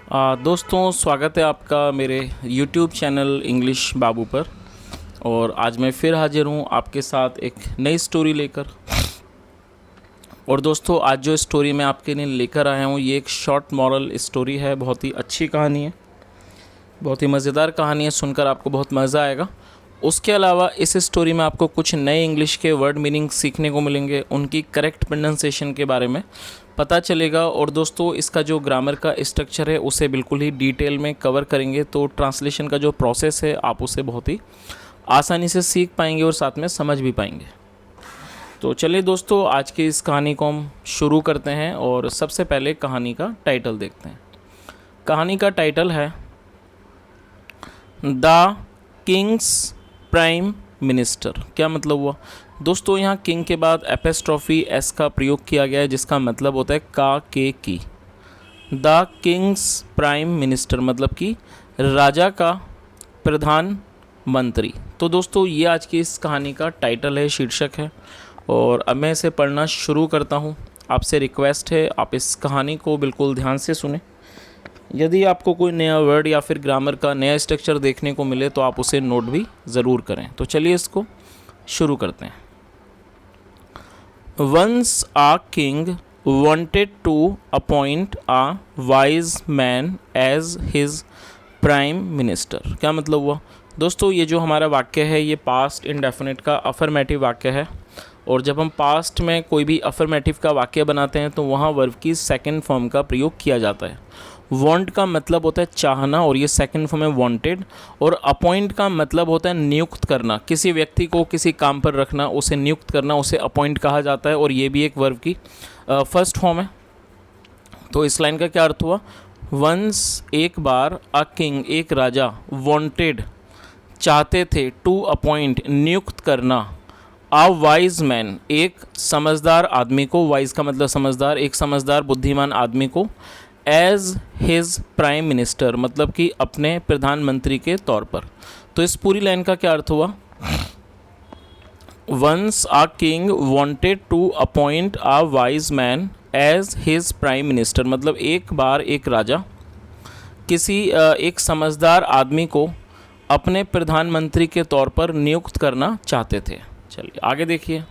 दोस्तों, स्वागत है आपका मेरे YouTube चैनल इंग्लिश बाबू पर। और आज मैं फिर हाजिर हूँ आपके साथ एक नई स्टोरी लेकर। और दोस्तों, आज जो स्टोरी मैं आपके लिए लेकर आया हूँ ये एक शॉर्ट मॉरल स्टोरी है। बहुत ही अच्छी कहानी है, बहुत ही मज़ेदार कहानी है, सुनकर आपको बहुत मज़ा आएगा। उसके अलावा इस स्टोरी में आपको कुछ नए इंग्लिश के वर्ड मीनिंग सीखने को मिलेंगे, उनकी करेक्ट प्रोनाउंसिएशन के बारे में पता चलेगा। और दोस्तों, इसका जो ग्रामर का स्ट्रक्चर है उसे बिल्कुल ही डिटेल में कवर करेंगे, तो ट्रांसलेशन का जो प्रोसेस है आप उसे बहुत ही आसानी से सीख पाएंगे और साथ में समझ भी पाएंगे। तो चलिए दोस्तों, आज की इस कहानी को हम शुरू करते हैं और सबसे पहले कहानी का टाइटल देखते हैं। कहानी का टाइटल है द किंग्स प्राइम मिनिस्टर। क्या मतलब हुआ दोस्तों? यहाँ किंग के बाद एपेस्ट्रॉफी एस का प्रयोग किया गया है, जिसका मतलब होता है का के की। द किंग्स प्राइम मिनिस्टर मतलब कि राजा का प्रधान मंत्री। तो दोस्तों, ये आज की इस कहानी का टाइटल है, शीर्षक है। और अब मैं इसे पढ़ना शुरू करता हूँ। आपसे रिक्वेस्ट है, आप इस कहानी को बिल्कुल ध्यान से सुने। यदि आपको कोई नया वर्ड या फिर ग्रामर का नया स्ट्रक्चर देखने को मिले तो आप उसे नोट भी ज़रूर करें। तो चलिए इसको शुरू करते हैं। Once a king wanted to appoint a wise man as his prime minister. क्या मतलब हुआ दोस्तों? ये जो हमारा वाक्य है ये पास्ट इंडेफिनिट का अफर्मेटिव वाक्य है। और जब हम पास्ट में कोई भी अफर्मेटिव का वाक्य बनाते हैं तो वहाँ वर्ब की सेकंड फॉर्म का प्रयोग किया जाता है। वांट का मतलब होता है चाहना और ये सेकंड फॉर्म है वांटेड। और अपॉइंट का मतलब होता है नियुक्त करना, किसी व्यक्ति को किसी काम पर रखना, उसे नियुक्त करना, उसे अपॉइंट कहा जाता है। और ये भी एक वर्ब की फर्स्ट फॉर्म है। तो इस लाइन का क्या अर्थ हुआ? वंस एक बार, अ किंग एक राजा, वांटेड चाहते थे, टू अपॉइंट नियुक्त करना, अ वाइज मैन एक समझदार आदमी को, वाइज का मतलब समझदार, एक समझदार बुद्धिमान आदमी को, एज हिज प्राइम मिनिस्टर मतलब कि अपने प्रधानमंत्री के तौर पर। तो इस पूरी लाइन का क्या अर्थ हुआ? Once a king wanted to appoint a wise man as his prime minister मतलब एक बार एक राजा किसी एक समझदार आदमी को अपने प्रधानमंत्री के तौर पर नियुक्त करना चाहते थे। चलिए आगे देखिए।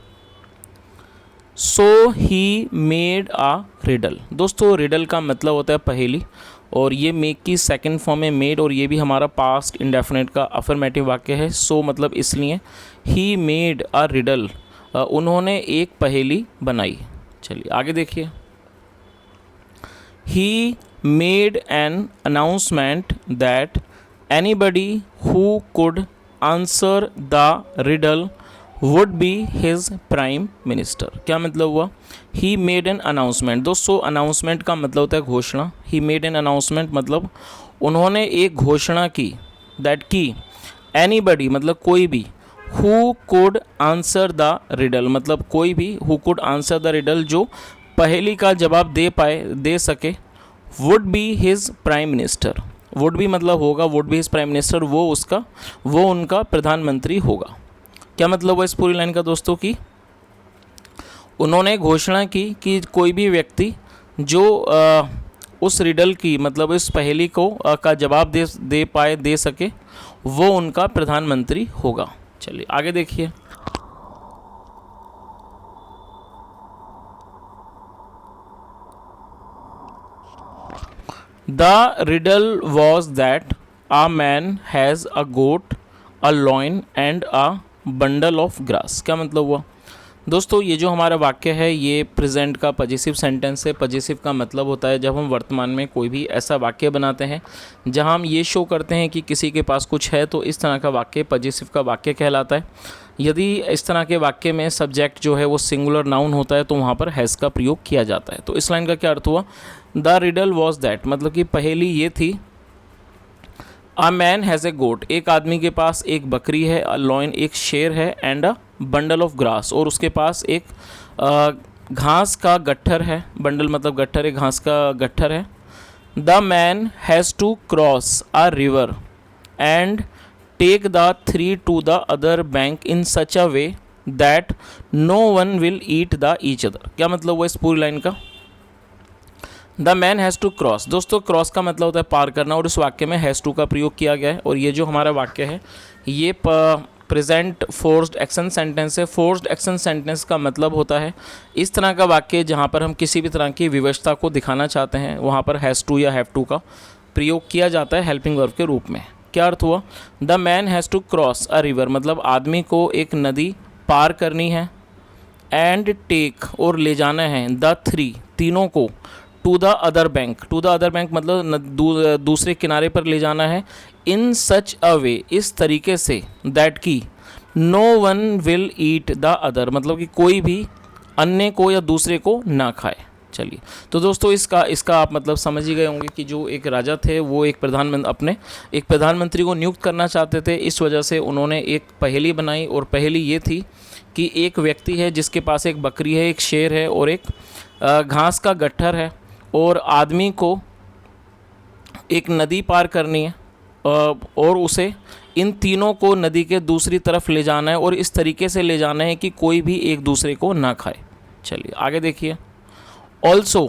सो ही मेड आ रिडल। दोस्तों, रिडल का मतलब होता है पहेली, और ये मेक की सेकंड फॉर्म है मेड, और ये भी हमारा पास्ट इंडेफिनिट का अफर्मेटिव वाक्य है। सो मतलब इसलिए। ही मेड आ रिडल, उन्होंने एक पहेली बनाई। चलिए आगे देखिए। He made an announcement that anybody who could answer the riddle would be his prime minister. क्या मतलब हुआ? He made an announcement. दोस्तों, अनाउंसमेंट का मतलब होता है घोषणा। ही मेड एन अनाउंसमेंट मतलब उन्होंने एक घोषणा की, दैट की एनीबडी मतलब कोई भी, who could answer the riddle मतलब कोई भी, who could answer the riddle जो पहेली का जवाब दे सके, would be his prime minister. Would be मतलब होगा, would be his prime minister, वो उनका प्रधानमंत्री होगा। क्या मतलब हुआ इस पूरी लाइन का दोस्तों? की उन्होंने घोषणा की कि कोई भी व्यक्ति जो उस रिडल की मतलब इस पहेली को का जवाब दे सके, वो उनका प्रधानमंत्री होगा। चलिए आगे देखिए। The riddle was that a man has a goat, a lion and a bundle of grass. क्या मतलब हुआ दोस्तों? ये जो हमारा वाक्य है ये प्रेजेंट का पजेसिव सेंटेंस है। पजेसिव का मतलब होता है जब हम वर्तमान में कोई भी ऐसा वाक्य बनाते हैं जहां हम ये शो करते हैं कि किसी के पास कुछ है, तो इस तरह का वाक्य पजेसिव का वाक्य कहलाता है। यदि इस तरह के वाक्य में सब्जेक्ट जो है वो सिंगुलर नाउन होता है तो वहाँ पर हैज़ का प्रयोग किया जाता है। तो इस लाइन का क्या अर्थ हुआ? द रिडल वॉज दैट मतलब कि पहेली ये थी, अ मैन हैज़ ए गोट एक आदमी के पास एक बकरी है, अ लॉइन एक शेर है, and a bundle of grass और उसके पास एक घास का गट्ठर है। बंडल मतलब गट्ठर है, घास का गट्ठर है। The man has to cross a river and take the three to the other bank in such a way that no one will eat the each other. क्या मतलब हुआ इस पूरी लाइन का? The man has to cross. दोस्तों cross का मतलब होता है पार करना, और इस वाक्य में हैज़ टू का प्रयोग किया गया है। और ये जो हमारा वाक्य है ये प्रेजेंट फोर्स्ड एक्शन सेंटेंस है। फोर्स्ड एक्शन सेंटेंस का मतलब होता है इस तरह का वाक्य जहाँ पर हम किसी भी तरह की विवशता को दिखाना चाहते हैं, वहाँ पर हैज़ टू या हैव टू का प्रयोग किया जाता है हेल्पिंग वर्ब के रूप में। क्या अर्थ हुआ? The man has to cross a river, मतलब आदमी को एक नदी पार करनी है। एंड टेक, और ले जाना है, द थ्री, तीनों को, to the other bank, to the other bank मतलब दूसरे किनारे पर ले जाना है। इन सच अ वे, इस तरीके से, दैट की no one will eat the other, मतलब कि कोई भी अन्य को या दूसरे को ना खाए। चलिए, तो दोस्तों इसका आप मतलब समझ ही गए होंगे कि जो एक राजा थे वो एक प्रधानमंत्री को नियुक्त करना चाहते थे। इस वजह से उन्होंने एक पहेली बनाई, और पहेली ये थी कि एक व्यक्ति है जिसके पास एक बकरी है, एक शेर है और एक घास का गट्ठर है, और आदमी को एक नदी पार करनी है और उसे इन तीनों को नदी के दूसरी तरफ ले जाना है, और इस तरीके से ले जाना है कि कोई भी एक दूसरे को ना खाए। चलिए आगे देखिए। Also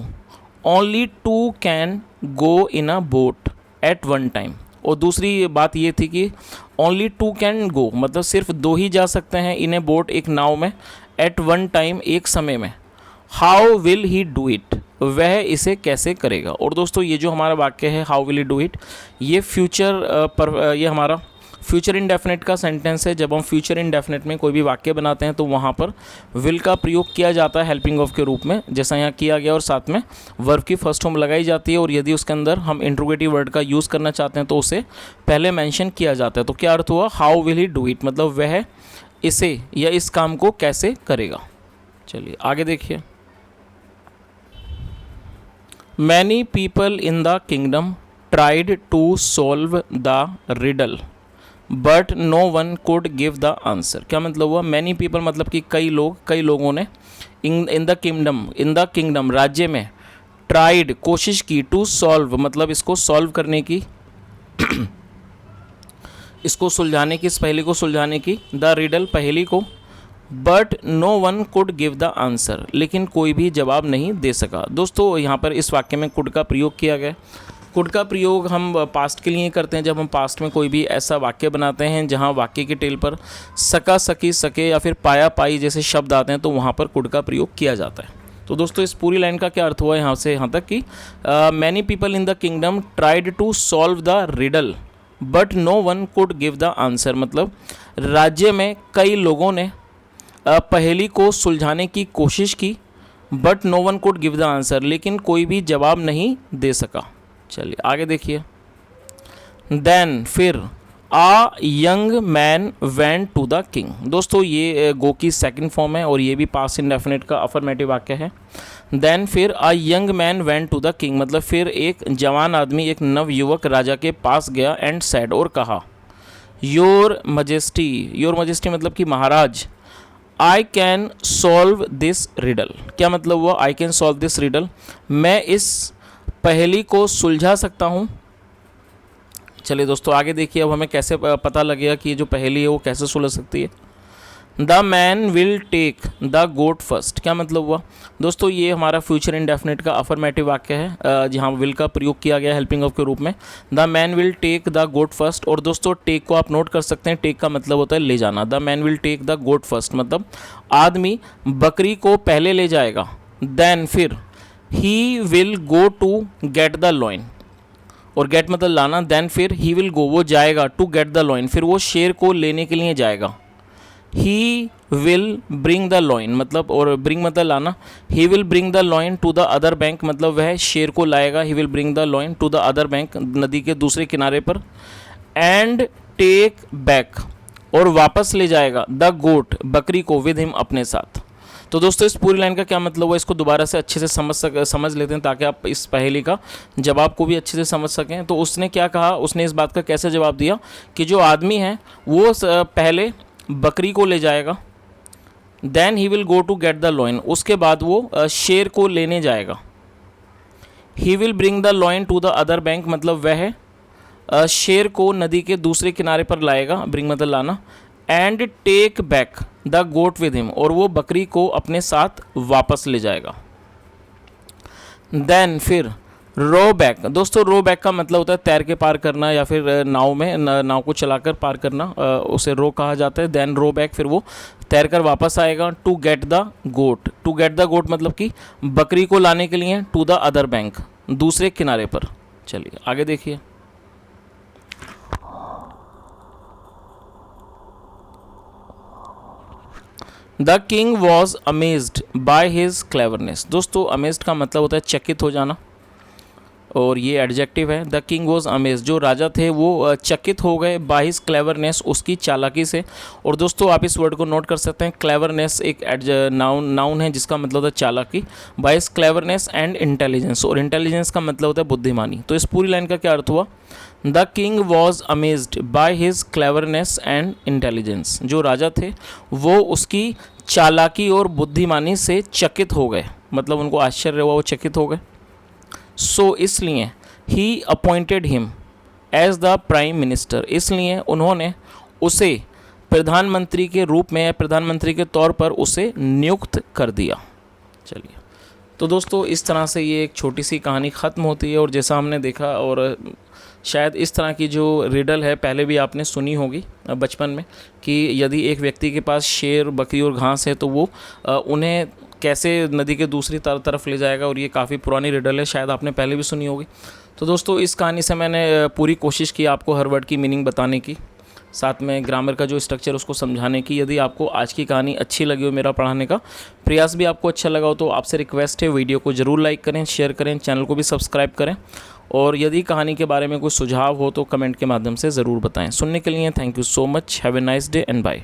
only two can go in a boat at one time, और दूसरी बात ये थी कि ओनली टू कैन गो मतलब सिर्फ दो ही जा सकते हैं इन ए बोट, एक नाव में, एट वन टाइम, एक समय में। How will he do it, वह इसे कैसे करेगा। और दोस्तों ये जो हमारा वाक्य है how will he do it, ये ये हमारा फ्यूचर इंडेफिनिट का सेंटेंस है। जब हम फ्यूचर इंडेफिनिट में कोई भी वाक्य बनाते हैं तो वहाँ पर विल का प्रयोग किया जाता है हेल्पिंग ऑफ के रूप में, जैसा यहाँ किया गया, और साथ में वर्ब की फर्स्ट फॉर्म लगाई जाती है। और यदि उसके अंदर हम इंट्रोगेटिव वर्ड का यूज़ करना चाहते हैं तो उसे पहले मेंशन किया जाता है। तो क्या अर्थ हुआ? How will he do it, मतलब वह इसे या इस काम को कैसे करेगा। चलिए आगे देखिए। Many people in the kingdom tried to solve the riddle but no one could give the answer. क्या मतलब हुआ? मैनी पीपल मतलब कि कई लोगों ने इन द किंगडम राज्य में, ट्राइड कोशिश की, टू सॉल्व मतलब इसको सॉल्व करने की इसको सुलझाने की, इस पहेली को सुलझाने की, द रिडल पहेली को, but no one could give the answer, लेकिन कोई भी जवाब नहीं दे सका। दोस्तों यहाँ पर इस वाक्य में कुड का प्रयोग किया गया। कुड का प्रयोग हम पास्ट के लिए करते हैं जब हम पास्ट में कोई भी ऐसा वाक्य बनाते हैं जहाँ वाक्य के टेल पर सका, सकी, सके या फिर पाया, पाई जैसे शब्द आते हैं, तो वहाँ पर कुड का प्रयोग किया जाता है। तो दोस्तों इस पूरी लाइन का क्या अर्थ हुआ यहाँ से यहाँ तक कि many people in the kingdom tried to solve the riddle but no one could give the answer, मतलब राज्य में कई लोगों ने पहेली को सुलझाने की कोशिश की, but no one could give the answer, लेकिन कोई भी जवाब नहीं दे सका। चलिए आगे देखिए। देन फिर a young man went to the king. दोस्तों ये गो की सेकंड फॉर्म है और ये भी पास्ट इंडेफिनिट का अफर्मेटिव वाक्य है। देन फिर a young man went to the king मतलब फिर एक जवान आदमी, एक नव युवक राजा के पास गया, एंड सेड और कहा, योर मजेस्टी मतलब कि महाराज, I can solve this riddle. क्या मतलब हुआ? I can solve this riddle, मैं इस पहेली को सुलझा सकता हूँ। चलिए दोस्तों आगे देखिए। अब हमें कैसे पता लगेगा कि ये जो पहेली है वो कैसे सुलझ सकती है। The man will take the goat first. क्या मतलब हुआ? दोस्तों ये हमारा फ्यूचर इंडेफिनिट का अफर्मेटिव वाक्य है जहाँ विल का प्रयोग किया गया हेल्पिंग ऑफ के रूप में। The man will take the goat first, और दोस्तों टेक को आप नोट कर सकते हैं, टेक का मतलब होता है ले जाना। The man will take the goat first मतलब आदमी बकरी को पहले ले जाएगा। देन फिर he will go to get the lion, और गेट मतलब लाना, देन फिर ही विल गो वो जाएगा, टू गेट द लॉइन फिर वो शेर को लेने के लिए जाएगा। He will bring the lion मतलब, और ब्रिंग मतलब लाना, he will bring the lion to the other bank मतलब वह शेर को लाएगा। He will bring the lion to the other bank नदी के दूसरे किनारे पर। एंड टेक बैक और वापस ले जाएगा द गोट बकरी को विद हिम अपने साथ। तो दोस्तों इस पूरी लाइन का क्या मतलब हुआ, इसको दोबारा से अच्छे से समझ लेते हैं ताकि आप इस पहेली का जवाब को भी अच्छे से समझ सकें। तो उसने क्या कहा, उसने इस बात का कैसे जवाब दिया कि जो आदमी है वो पहले बकरी को ले जाएगा, then he will go to get the lion, उसके बाद वो शेर को लेने जाएगा। He will bring the lion to the other bank मतलब वह शेर को नदी के दूसरे किनारे पर लाएगा, ब्रिंग मतलब लाना। And take back the goat with him और वो बकरी को अपने साथ वापस ले जाएगा। देन फिर रो बैक। दोस्तों रो बैक का मतलब होता है तैर के पार करना या फिर नाव में नाव को चलाकर पार करना, उसे रो कहा जाता है। देन रो बैक, फिर वो तैर कर वापस आएगा। To get the goat, to get the goat मतलब कि बकरी को लाने के लिए, टू द अदर बैंक, दूसरे किनारे पर। चलिए आगे देखिए। The king was amazed by his cleverness. दोस्तों अमेज्ड का मतलब होता है चकित हो जाना, और ये एडजेक्टिव है। द किंग वॉज अमेज्ड, जो राजा थे वो चकित हो गए, बाय हिज क्लेवरनेस, उसकी चालाकी से। और दोस्तों आप इस वर्ड को नोट कर सकते हैं, क्लेवरनेस एक नाउन है जिसका मतलब होता है चालाकी। By his cleverness and intelligence, और इंटेलिजेंस का मतलब होता है बुद्धिमानी। तो इस पूरी लाइन का क्या अर्थ हुआ? The king was amazed by his cleverness and intelligence, जो राजा थे वो उसकी चालाकी और बुद्धिमानी से चकित हो गए, मतलब उनको आश्चर्य हुआ, वो चकित हो गए। सो इसलिए he appointed him as the prime minister, इसलिए उन्होंने उसे प्रधानमंत्री के रूप में, प्रधानमंत्री के तौर पर उसे नियुक्त कर दिया। चलिए, तो दोस्तों इस तरह से ये एक छोटी सी कहानी ख़त्म होती है। और जैसा हमने देखा, और शायद इस तरह की जो रिडल है पहले भी आपने सुनी होगी बचपन में, कि यदि एक व्यक्ति के पास शेर, बकरी और घास है तो वो उन्हें कैसे नदी के दूसरी तरफ ले जाएगा। और ये काफ़ी पुरानी रिडल है, शायद आपने पहले भी सुनी होगी। तो दोस्तों इस कहानी से मैंने पूरी कोशिश की आपको हर वर्ड की मीनिंग बताने की, साथ में ग्रामर का जो स्ट्रक्चर उसको समझाने की। यदि आपको आज की कहानी अच्छी लगी हो, मेरा पढ़ाने का प्रयास भी आपको अच्छा लगा हो, तो आपसे रिक्वेस्ट है वीडियो को ज़रूर लाइक करें, शेयर करें, चैनल को भी सब्सक्राइब करें। और यदि कहानी के बारे में कोई सुझाव हो तो कमेंट के माध्यम से ज़रूर बताएं। सुनने के लिए thank you so much. Have a nice day and bye.